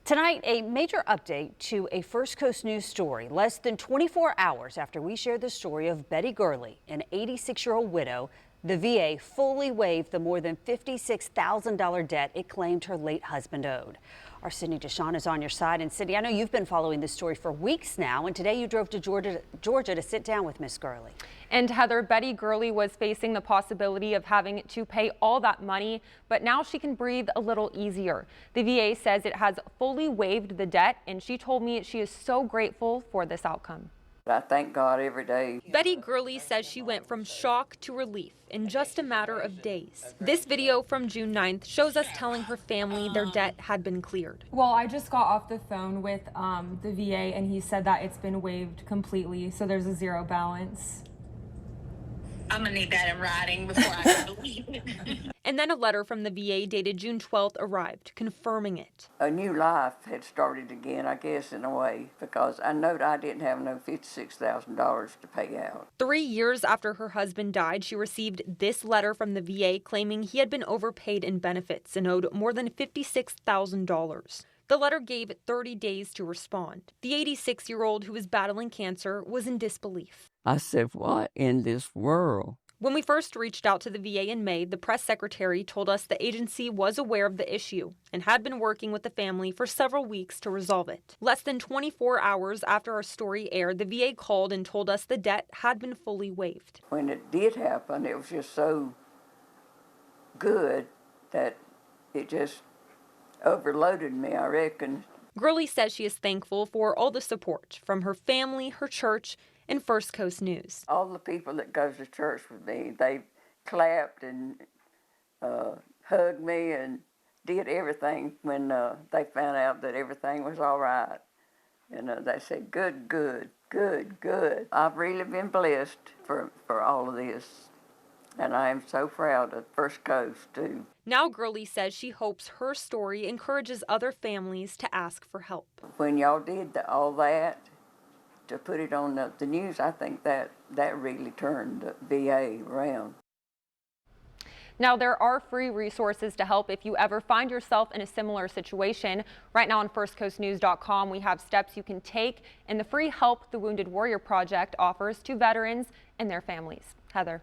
Tonight, a major update to a First Coast News story. Less than 24 hours after we shared the story of Betty Gurley, an 86-year-old widow, the VA fully waived the more than $56,000 debt it claimed her late husband owed. Our Sydney Deshawn is on your side. And Sydney, I know you've been following this story for weeks now, and today you drove to Georgia to sit down with Miss Gurley. And Heather, Betty Gurley was facing the possibility of having to pay all that money, but now she can breathe a little easier. The VA says it has fully waived the debt, and she told me she is so grateful for this outcome. I thank God every day. Betty Gurley says she went from shock to relief in just a matter of days. This video from June 9th shows us telling her family their debt had been cleared. Well, I just got off the phone with the VA, and he said that it's been waived completely, so there's a zero balance. I'm gonna need that in writing before I can believe it. And then a letter from the VA dated June 12th arrived, confirming it. A new life had started again, I guess, in a way, because I know I didn't have no $56,000 to pay out. 3 years after her husband died, she received this letter from the VA claiming he had been overpaid in benefits and owed more than $56,000. The letter gave 30 days to respond. The 86-year-old who was battling cancer was in disbelief. I said, what in this world? When we first reached out to the VA in May, the press secretary told us the agency was aware of the issue and had been working with the family for several weeks to resolve it. Less than 24 hours after our story aired, the VA called and told us the debt had been fully waived. When it did happen, it was just so good that it just overloaded me, I reckon. Gurley says she is thankful for all the support from her family, her church, and First Coast News. All the people that goes to church with me, they clapped and hugged me and did everything when they found out that everything was all right. And they said, good, good, good, good. I've really been blessed for all of this. And I am so proud of First Coast, too. Now Gurley says she hopes her story encourages other families to ask for help. When y'all did all that, to put it on the news, I think that really turned the VA around. Now, there are free resources to help if you ever find yourself in a similar situation. Right now on firstcoastnews.com, we have steps you can take and the free help the Wounded Warrior Project offers to veterans and their families. Heather.